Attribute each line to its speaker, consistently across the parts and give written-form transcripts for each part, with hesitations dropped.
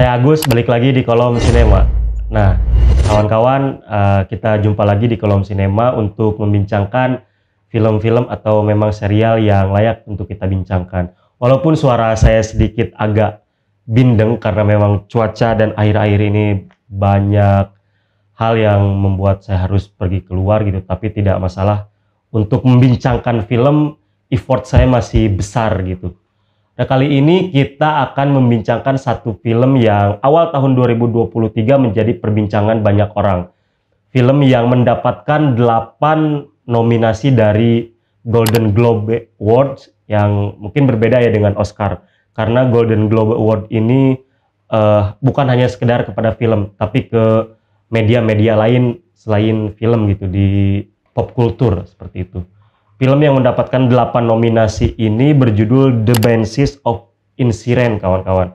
Speaker 1: Saya Agus, balik lagi di Kolom Sinema. Nah, kawan-kawan, kita jumpa lagi di Kolom Sinema untuk membincangkan film-film atau memang serial yang layak untuk kita bincangkan. Walaupun suara saya sedikit agak bindeng karena memang cuaca dan akhir-akhir ini banyak hal yang membuat saya harus pergi keluar gitu, tapi tidak masalah. Untuk membincangkan film, effort saya masih besar gitu. Nah, kali ini kita akan membincangkan satu film yang awal tahun 2023 menjadi perbincangan banyak orang. Film yang mendapatkan 8 nominasi dari Golden Globe Awards, yang mungkin berbeda ya dengan Oscar. Karena Golden Globe Award ini bukan hanya sekedar kepada film, tapi ke media-media lain selain film gitu, di pop culture seperti itu. Film yang mendapatkan 8 nominasi ini berjudul The Banshees of Inisherin, kawan-kawan.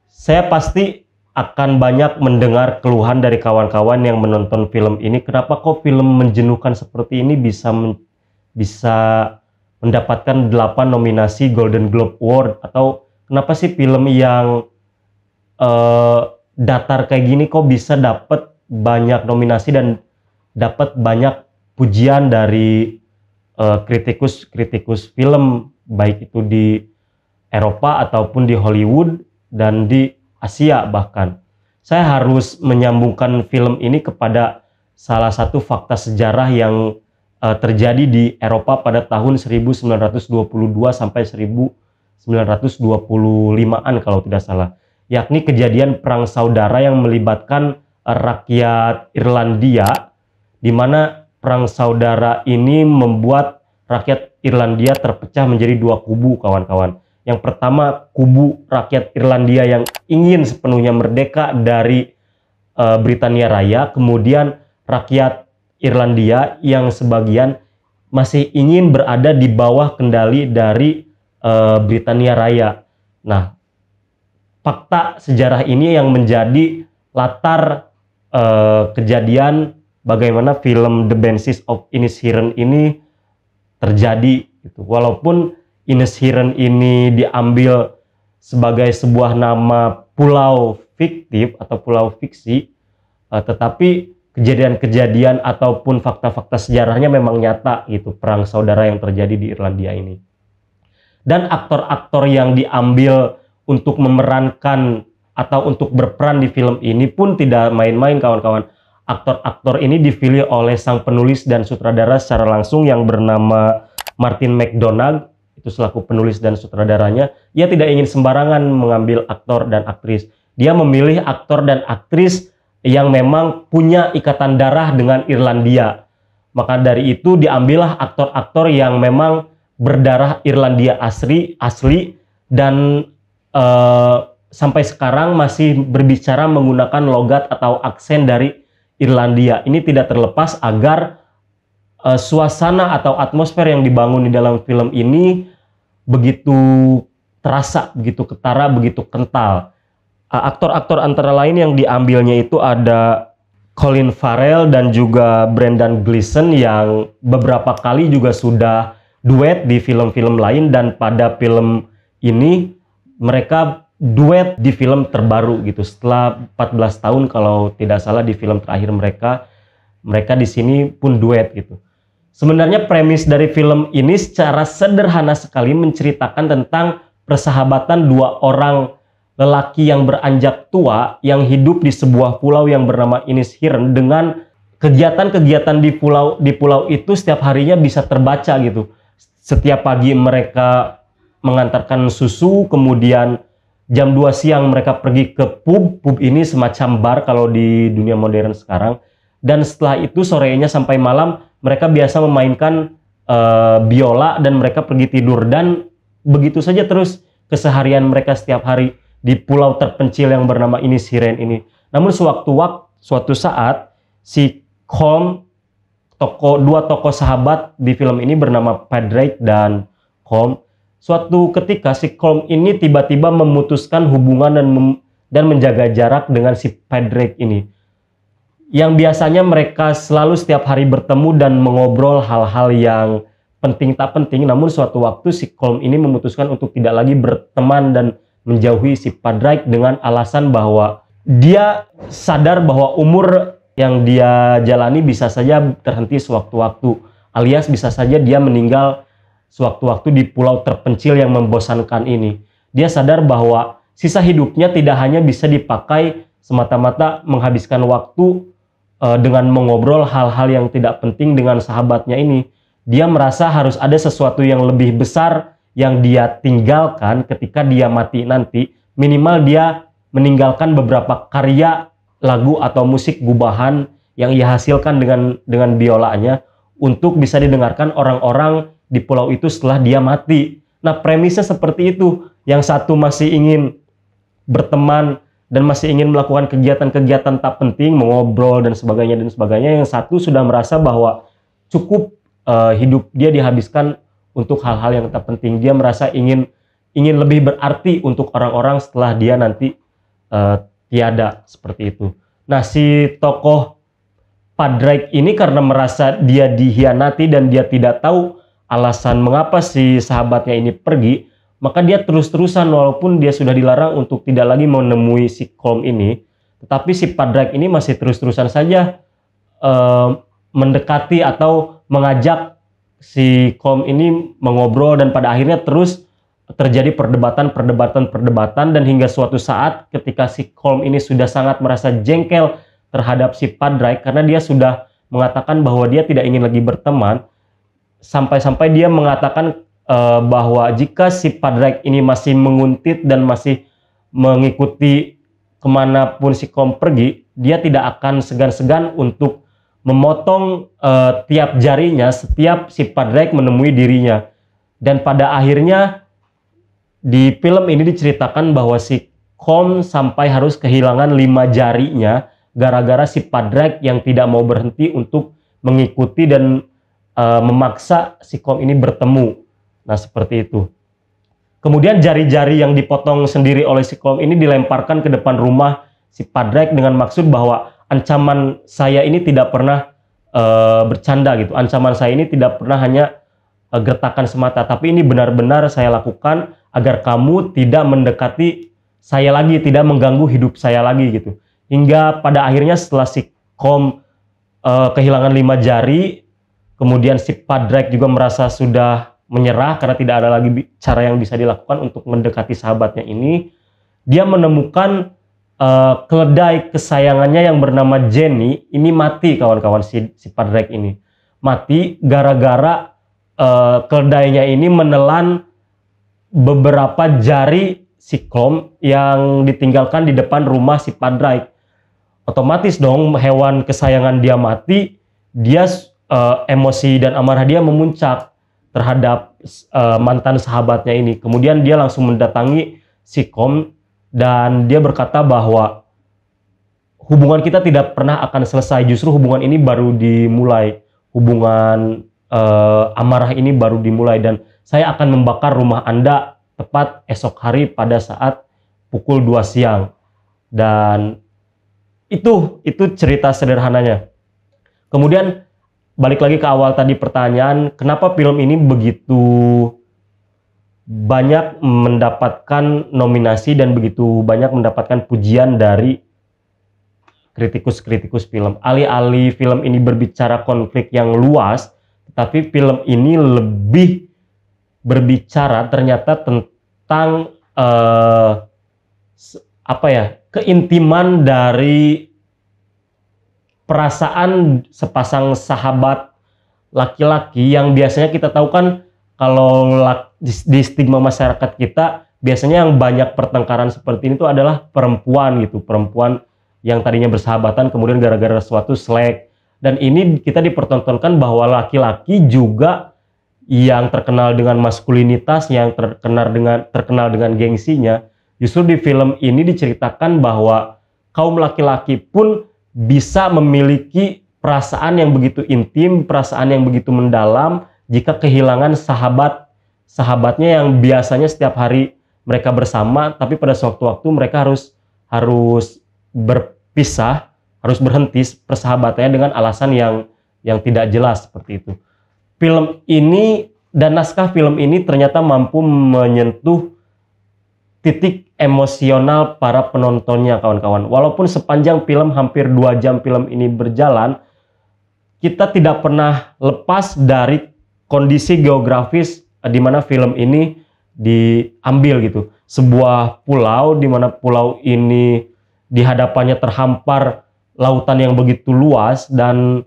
Speaker 1: Saya pasti akan banyak mendengar keluhan dari kawan-kawan yang menonton film ini. Kenapa kok film menjenuhkan seperti ini bisa mendapatkan 8 nominasi Golden Globe Award? Atau kenapa sih film yang datar kayak gini kok bisa dapat banyak nominasi dan dapat banyak pujian dari kritikus film, baik itu di Eropa ataupun di Hollywood dan di Asia bahkan. Saya harus menyambungkan film ini kepada salah satu fakta sejarah yang terjadi di Eropa pada tahun 1922 sampai 1925-an kalau tidak salah, yakni kejadian perang saudara yang melibatkan rakyat Irlandia, di mana perang saudara ini membuat rakyat Irlandia terpecah menjadi dua kubu, kawan-kawan. Yang pertama, kubu rakyat Irlandia yang ingin sepenuhnya merdeka dari Britania Raya. Kemudian rakyat Irlandia yang sebagian masih ingin berada di bawah kendali dari Britania Raya. Nah, fakta sejarah ini yang menjadi latar kejadian bagaimana film The Banshees of Inisherin ini terjadi gitu. Walaupun Inisherin ini diambil sebagai sebuah nama pulau fiktif atau pulau fiksi, tetapi kejadian-kejadian ataupun fakta-fakta sejarahnya memang nyata gitu, perang saudara yang terjadi di Irlandia ini. Dan aktor-aktor yang diambil untuk memerankan atau untuk berperan di film ini pun tidak main-main, kawan-kawan. Aktor-aktor ini dipilih oleh sang penulis dan sutradara secara langsung yang bernama Martin McDonagh, itu selaku penulis dan sutradaranya. Ia tidak ingin sembarangan mengambil aktor dan aktris. Dia memilih aktor dan aktris yang memang punya ikatan darah dengan Irlandia. Maka dari itu diambillah aktor-aktor yang memang berdarah Irlandia asli dan sampai sekarang masih berbicara menggunakan logat atau aksen dari Irlandia. Ini tidak terlepas agar suasana atau atmosfer yang dibangun di dalam film ini begitu terasa, begitu ketara, begitu kental. Aktor-aktor antara lain yang diambilnya itu ada Colin Farrell dan juga Brendan Gleeson yang beberapa kali juga sudah duet di film-film lain, dan pada film ini mereka duet di film terbaru gitu, setelah 14 tahun kalau tidak salah di film terakhir mereka di sini pun duet gitu. Sebenarnya premis dari film ini secara sederhana sekali menceritakan tentang persahabatan dua orang lelaki yang beranjak tua yang hidup di sebuah pulau yang bernama Inisherin, dengan kegiatan-kegiatan di pulau itu setiap harinya bisa terbaca gitu. Setiap pagi mereka mengantarkan susu, kemudian jam 2 siang mereka pergi ke pub ini semacam bar kalau di dunia modern sekarang, dan setelah itu sorenya sampai malam mereka biasa memainkan biola dan mereka pergi tidur, dan begitu saja terus keseharian mereka setiap hari di pulau terpencil yang bernama Inisherin ini. Namun suatu saat si Colm, dua tokoh sahabat di film ini bernama Padraig dan Colm, suatu ketika si Colm ini tiba-tiba memutuskan hubungan dan menjaga jarak dengan si Padraig ini. Yang biasanya mereka selalu setiap hari bertemu dan mengobrol hal-hal yang penting tak penting, namun suatu waktu si Colm ini memutuskan untuk tidak lagi berteman dan menjauhi si Padraig dengan alasan bahwa dia sadar bahwa umur yang dia jalani bisa saja terhenti sewaktu-waktu, alias bisa saja dia meninggal sewaktu-waktu di pulau terpencil yang membosankan ini. Dia sadar bahwa sisa hidupnya tidak hanya bisa dipakai semata-mata menghabiskan waktu dengan mengobrol hal-hal yang tidak penting dengan sahabatnya ini. Dia merasa harus ada sesuatu yang lebih besar yang dia tinggalkan ketika dia mati nanti. Minimal dia meninggalkan beberapa karya lagu atau musik gubahan yang ia hasilkan dengan biolanya untuk bisa didengarkan orang-orang di pulau itu setelah dia mati. Nah, premisnya seperti itu. Yang satu masih ingin berteman dan masih ingin melakukan kegiatan-kegiatan tak penting, mengobrol dan sebagainya dan sebagainya. Yang satu sudah merasa bahwa cukup hidup dia dihabiskan untuk hal-hal yang tak penting. Dia merasa ingin lebih berarti untuk orang-orang setelah dia nanti tiada, seperti itu. Nah, si tokoh Padraig ini karena merasa dia dikhianati dan dia tidak tahu alasan mengapa si sahabatnya ini pergi, maka dia terus-terusan walaupun dia sudah dilarang untuk tidak lagi menemui si Colm ini, tetapi si Padraig ini masih terus-terusan saja mendekati atau mengajak si Colm ini mengobrol, dan pada akhirnya terus terjadi perdebatan dan hingga suatu saat ketika si Colm ini sudah sangat merasa jengkel terhadap si Padraig karena dia sudah mengatakan bahwa dia tidak ingin lagi berteman, sampai-sampai dia mengatakan bahwa jika si Padraig ini masih menguntit dan masih mengikuti kemanapun si Colm pergi, dia tidak akan segan-segan untuk memotong tiap jarinya setiap si Padraig menemui dirinya. Dan pada akhirnya di film ini diceritakan bahwa si Colm sampai harus kehilangan 5 jarinya gara-gara si Padraig yang tidak mau berhenti untuk mengikuti dan memaksa si Colm ini bertemu. Nah, seperti itu. Kemudian jari-jari yang dipotong sendiri oleh si Colm ini dilemparkan ke depan rumah si Padraig dengan maksud bahwa ancaman saya ini tidak pernah bercanda gitu. Ancaman saya ini tidak pernah hanya gertakan semata, tapi ini benar-benar saya lakukan agar kamu tidak mendekati saya lagi, tidak mengganggu hidup saya lagi gitu. Hingga pada akhirnya setelah si Colm kehilangan 5 jari, kemudian si Padraig juga merasa sudah menyerah karena tidak ada lagi cara yang bisa dilakukan untuk mendekati sahabatnya ini. Dia menemukan keledai kesayangannya yang bernama Jenny ini mati, kawan-kawan. Si Padraig ini mati gara-gara keledainya ini menelan beberapa jari si Colm yang ditinggalkan di depan rumah si Padraig. Otomatis dong, hewan kesayangan dia mati, dia emosi dan amarah dia memuncak terhadap mantan sahabatnya ini. Kemudian dia langsung mendatangi si Colm dan dia berkata bahwa hubungan kita tidak pernah akan selesai, justru hubungan ini baru dimulai, hubungan amarah ini baru dimulai, dan saya akan membakar rumah Anda tepat esok hari pada saat pukul 2 siang. Dan itu cerita sederhananya. Kemudian balik lagi ke awal tadi pertanyaan, kenapa film ini begitu banyak mendapatkan nominasi dan begitu banyak mendapatkan pujian dari kritikus-kritikus film. Alih-alih film ini berbicara konflik yang luas, tapi film ini lebih berbicara ternyata tentang keintiman dari perasaan sepasang sahabat laki-laki yang biasanya kita tahu kan, kalau di stigma masyarakat kita biasanya yang banyak pertengkaran seperti ini tuh adalah perempuan gitu, perempuan yang tadinya bersahabatan kemudian gara-gara sesuatu selek. Dan ini kita dipertontonkan bahwa laki-laki juga yang terkenal dengan maskulinitas, yang terkenal dengan gengsinya. Justru di film ini diceritakan bahwa kaum laki-laki pun bisa memiliki perasaan yang begitu intim, perasaan yang begitu mendalam jika kehilangan sahabatnya yang biasanya setiap hari mereka bersama, tapi pada suatu waktu mereka harus berpisah, harus berhenti persahabatannya dengan alasan yang tidak jelas, seperti itu. Film ini dan naskah film ini ternyata mampu menyentuh titik emosional para penontonnya kawan-kawan. Walaupun sepanjang film hampir 2 jam film ini berjalan, kita tidak pernah lepas dari kondisi geografis di mana film ini diambil gitu. Sebuah pulau di mana pulau ini di hadapannya terhampar lautan yang begitu luas, dan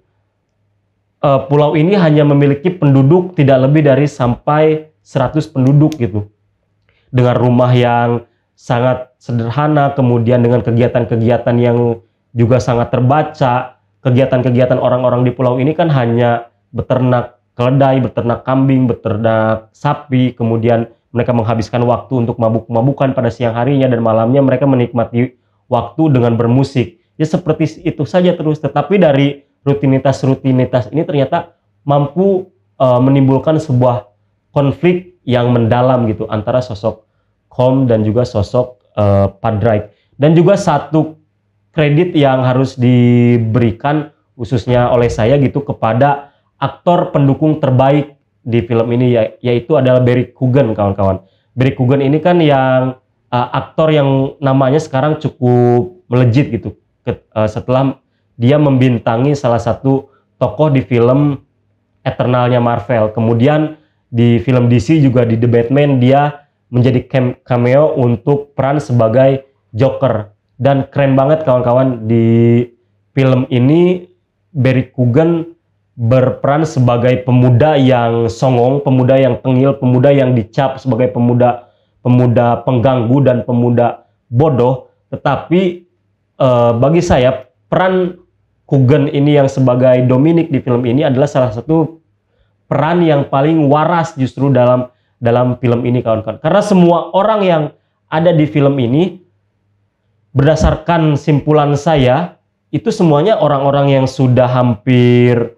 Speaker 1: pulau ini hanya memiliki penduduk tidak lebih dari sampai 100 penduduk gitu. Dengan rumah yang sangat sederhana, kemudian dengan kegiatan-kegiatan yang juga sangat terbaca. Kegiatan-kegiatan orang-orang di pulau ini kan hanya beternak keledai, beternak kambing, beternak sapi, kemudian mereka menghabiskan waktu untuk mabuk-mabukan pada siang harinya, dan malamnya mereka menikmati waktu dengan bermusik. Ya seperti itu saja terus, tetapi dari rutinitas-rutinitas ini ternyata mampu menimbulkan sebuah konflik yang mendalam gitu antara sosok Colm dan juga sosok Padraig. Dan juga satu kredit yang harus diberikan khususnya oleh saya gitu kepada aktor pendukung terbaik di film ini, yaitu adalah Barry Keoghan kawan-kawan. Barry Keoghan ini kan yang aktor yang namanya sekarang cukup melejit gitu setelah dia membintangi salah satu tokoh di film Eternalnya Marvel. Kemudian di film DC juga di The Batman dia menjadi cameo untuk peran sebagai Joker. Dan keren banget kawan-kawan, di film ini Barry Keoghan berperan sebagai pemuda yang songong, pemuda yang tengil, pemuda yang dicap sebagai pemuda pengganggu dan pemuda bodoh. Tetapi bagi saya peran Keoghan ini yang sebagai Dominic di film ini adalah salah satu peran yang paling waras justru dalam film ini kawan-kawan. Karena semua orang yang ada di film ini, berdasarkan simpulan saya, itu semuanya orang-orang yang sudah hampir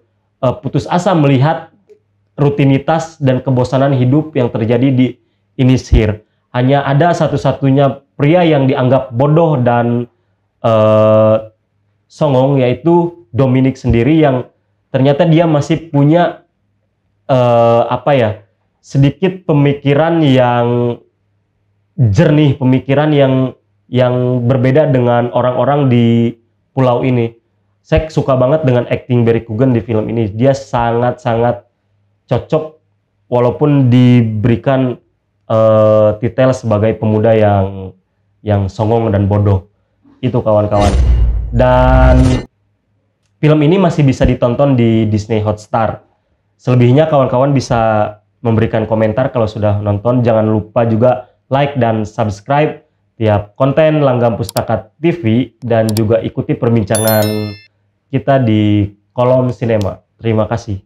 Speaker 1: putus asa melihat rutinitas dan kebosanan hidup yang terjadi di Inisheer. Hanya ada satu-satunya pria yang dianggap bodoh dan songong, yaitu Dominic sendiri, yang ternyata dia masih punya sedikit pemikiran yang jernih, pemikiran yang berbeda dengan orang-orang di pulau ini. Saya suka banget dengan acting Barry Keoghan di film ini. Dia sangat-sangat cocok walaupun diberikan titel sebagai pemuda yang songong dan bodoh. Itu kawan-kawan. Dan film ini masih bisa ditonton di Disney Hotstar. Selebihnya kawan-kawan bisa memberikan komentar kalau sudah nonton. Jangan lupa juga like dan subscribe tiap konten Langgam Pustaka TV, dan juga ikuti perbincangan kita di kolom sinema. Terima kasih.